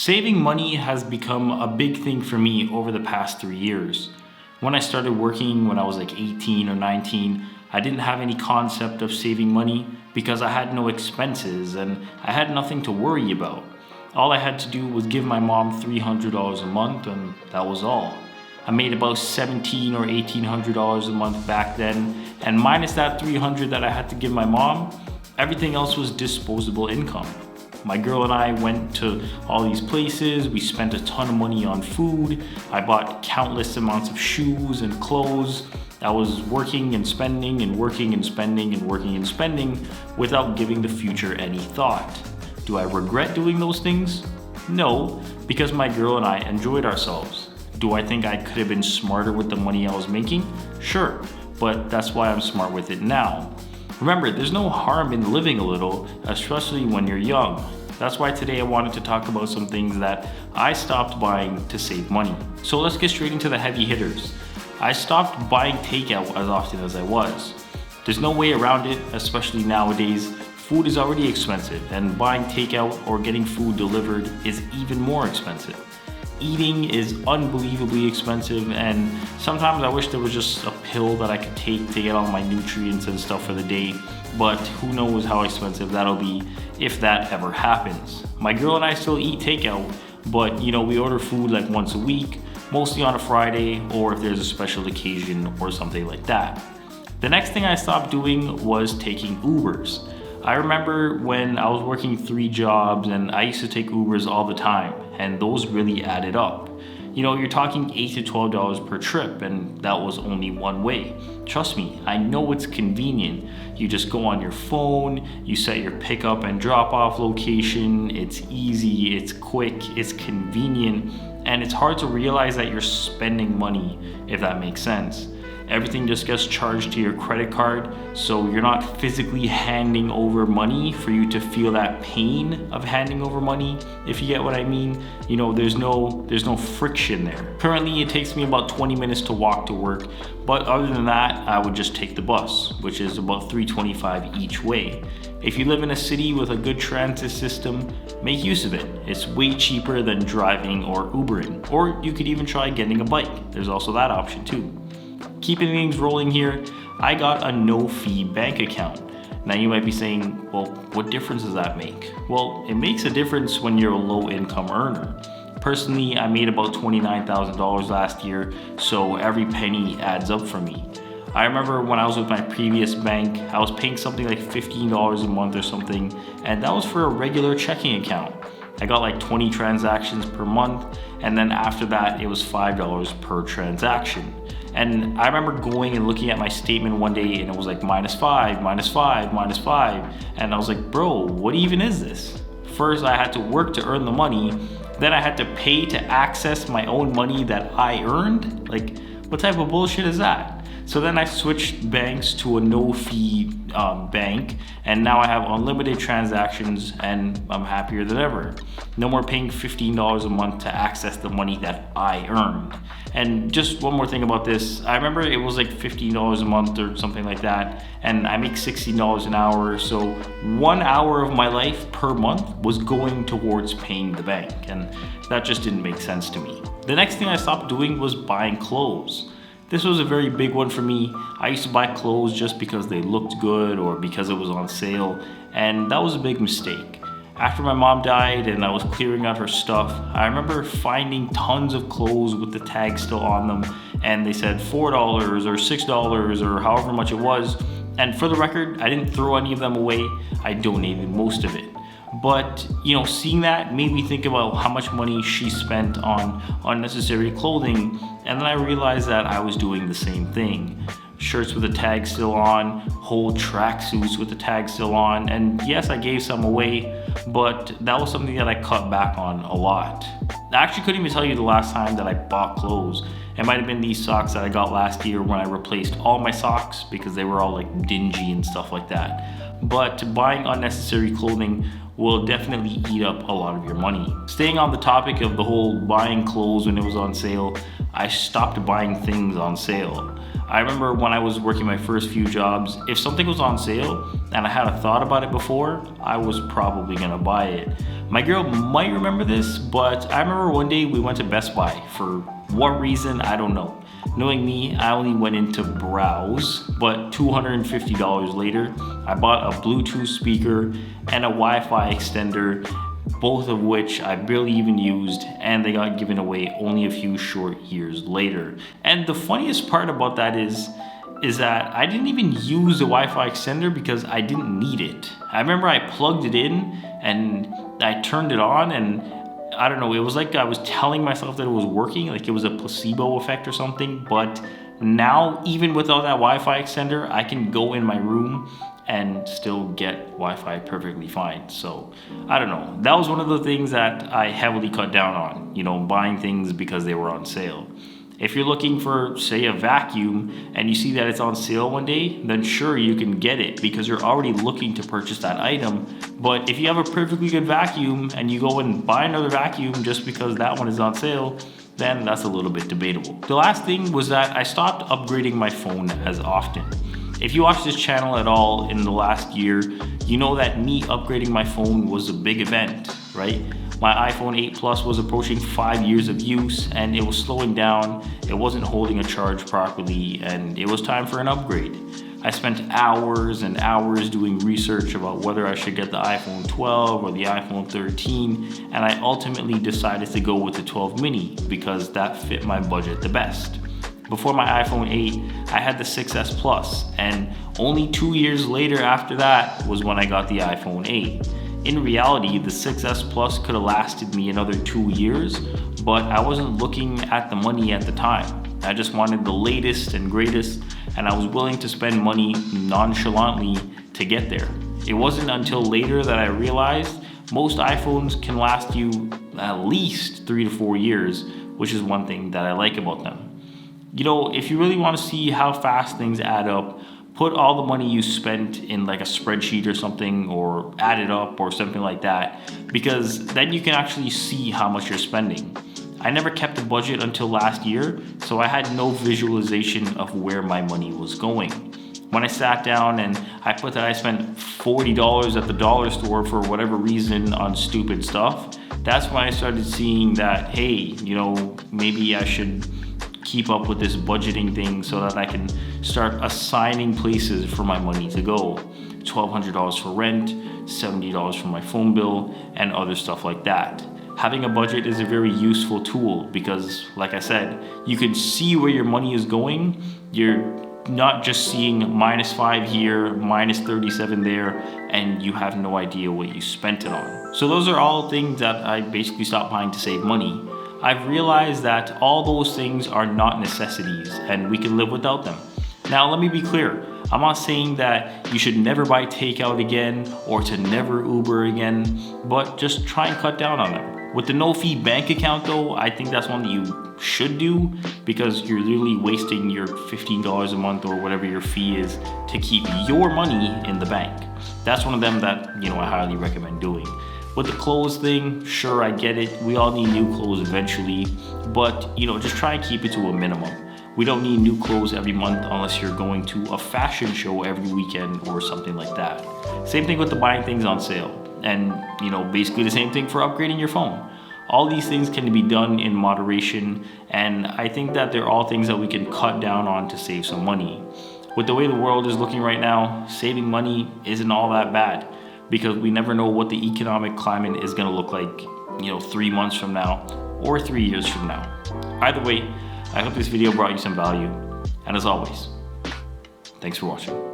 Saving money has become a big thing for me over the past 3 years. When I started working when I was like 18 or 19, I didn't have any concept of saving money because I had no expenses and I had nothing to worry about. All I had to do was give my mom $300 a month and that was all. I made about $1,700 or $1,800 a month back then, and minus that $300 that I had to give my mom, everything else was disposable income. My girl and I went to all these places, we spent a ton of money on food, I bought countless amounts of shoes and clothes. I was working and spending and working and spending and working and spending without giving the future any thought. Do I regret doing those things? No, because my girl and I enjoyed ourselves. Do I think I could have been smarter with the money I was making? Sure, but that's why I'm smart with it now. Remember, there's no harm in living a little, especially when you're young. That's why today I wanted to talk about some things that I stopped buying to save money. So let's get straight into the heavy hitters. I stopped buying takeout as often as I was. There's no way around it, especially nowadays. Food is already expensive, and buying takeout or getting food delivered is even more expensive. Eating is unbelievably expensive, and sometimes I wish there was just a pill that I could take to get all my nutrients and stuff for the day, but who knows how expensive that'll be if that ever happens. My girl and I still eat takeout, but we order food like once a week, mostly on a Friday or if there's a special occasion or something like that. The next thing I stopped doing was taking Ubers. I remember when I was working 3 jobs and I used to take Ubers all the time, and those really added up. You're talking $8 to $12 per trip, and that was only one way. Trust me, I know it's convenient. You just go on your phone, you set your pickup and drop off location, it's easy, it's quick, it's convenient, and it's hard to realize that you're spending money, if that makes sense. Everything just gets charged to your credit card, so you're not physically handing over money for you to feel that pain of handing over money, if you get what I mean. There's no friction there. Currently, it takes me about 20 minutes to walk to work, but other than that, I would just take the bus, which is about $3.25 each way. If you live in a city with a good transit system, make use of it. It's way cheaper than driving or Ubering, or you could even try getting a bike. There's also that option too. Keeping things rolling here, I got a no-fee bank account. Now you might be saying, well, what difference does that make? Well, it makes a difference when you're a low-income earner. Personally, I made about $29,000 last year, so every penny adds up for me. I remember when I was with my previous bank, I was paying something like $15 a month or something, and that was for a regular checking account. I got like 20 transactions per month, and then after that, it was $5 per transaction. And I remember going and looking at my statement one day and it was like -5, -5, -5. And I was like, bro, what even is this? First, I had to work to earn the money. Then I had to pay to access my own money that I earned. Like, what type of bullshit is that? So then I switched banks to a no-fee bank, and now I have unlimited transactions and I'm happier than ever. No more paying $15 a month to access the money that I earned. And just one more thing about this, I remember it was like $15 a month or something like that, and I make $16 an hour, so 1 hour of my life per month was going towards paying the bank, and that just didn't make sense to me. The next thing I stopped doing was buying clothes. This was a very big one for me. I used to buy clothes just because they looked good or because it was on sale, and that was a big mistake. After my mom died and I was clearing out her stuff, I remember finding tons of clothes with the tag still on them, and they said $4 or $6 or however much it was. And for the record, I didn't throw any of them away. I donated most of it. But seeing that made me think about how much money she spent on unnecessary clothing, and then I realized that I was doing the same thing. Shirts with the tag still on, whole tracksuits with the tag still on, and yes, I gave some away, but that was something that I cut back on a lot. I actually couldn't even tell you the last time that I bought clothes. It might have been these socks that I got last year when I replaced all my socks because they were all like dingy and stuff like that. But buying unnecessary clothing will definitely eat up a lot of your money. Staying on the topic of the whole buying clothes when it was on sale, I stopped buying things on sale. I remember when I was working my first few jobs, if something was on sale and I had a thought about it before, I was probably gonna buy it. My girl might remember this, but I remember one day we went to Best Buy. For what reason, I don't know. Knowing me, I only went in to browse, but $250 later, I bought a Bluetooth speaker and a Wi-Fi extender, both of which I barely even used, and they got given away only a few short years later. And the funniest part about that is that I didn't even use the Wi-Fi extender because I didn't need it. I remember I plugged it in and I turned it on, and I don't know, it was like I was telling myself that it was working, like it was a placebo effect or something. But now, even without that Wi-Fi extender, I can go in my room and still get Wi-Fi perfectly fine. So I don't know, that was one of the things that I heavily cut down on, you know, buying things because they were on sale. If you're looking for, say, a vacuum and you see that it's on sale one day, then sure, you can get it because you're already looking to purchase that item. But if you have a perfectly good vacuum and you go and buy another vacuum just because that one is on sale, then that's a little bit debatable. The last thing was that I stopped upgrading my phone as often. If you watch this channel at all in the last year, you know that me upgrading my phone was a big event, right? My iPhone 8 Plus was approaching 5 years of use and it was slowing down, it wasn't holding a charge properly, and it was time for an upgrade. I spent hours and hours doing research about whether I should get the iPhone 12 or the iPhone 13, and I ultimately decided to go with the 12 mini because that fit my budget the best. Before my iPhone 8, I had the 6S Plus, and only 2 years later after that was when I got the iPhone 8. In reality, the 6S Plus could have lasted me another 2 years, but I wasn't looking at the money at the time. I just wanted the latest and greatest, and I was willing to spend money nonchalantly to get there. It wasn't until later that I realized most iPhones can last you at least 3 to 4 years, which is one thing that I like about them. You know, if you really want to see how fast things add up, put all the money you spent in like a spreadsheet or something, or add it up or something like that, because then you can actually see how much you're spending. I never kept a budget until last year, so I had no visualization of where my money was going. When I sat down and I put that I spent $40 at the dollar store for whatever reason on stupid stuff, that's when I started seeing that, hey, you know, maybe I should keep up with this budgeting thing so that I can start assigning places for my money to go. $1,200 for rent, $70 for my phone bill, and other stuff like that. Having a budget is a very useful tool because, like I said, you can see where your money is going. You're not just seeing -5 here, -37 there, and you have no idea what you spent it on. So those are all things that I basically stopped buying to save money. I've realized that all those things are not necessities and we can live without them. Now, let me be clear. I'm not saying that you should never buy takeout again or to never Uber again, but just try and cut down on them. With the no-fee bank account though, I think that's one that you should do because you're literally wasting your $15 a month or whatever your fee is to keep your money in the bank. That's one of them that, you know, I highly recommend doing. With the clothes thing, sure, I get it. We all need new clothes eventually, but you know, just try and keep it to a minimum. We don't need new clothes every month unless you're going to a fashion show every weekend or something like that. Same thing with the buying things on sale. And you know, basically the same thing for upgrading your phone. All these things can be done in moderation, and I think that they're all things that we can cut down on to save some money. With the way the world is looking right now, saving money isn't all that bad, because we never know what the economic climate is going to look like, you know, 3 months from now or 3 years from now. Either way, I hope this video brought you some value, and as always, thanks for watching.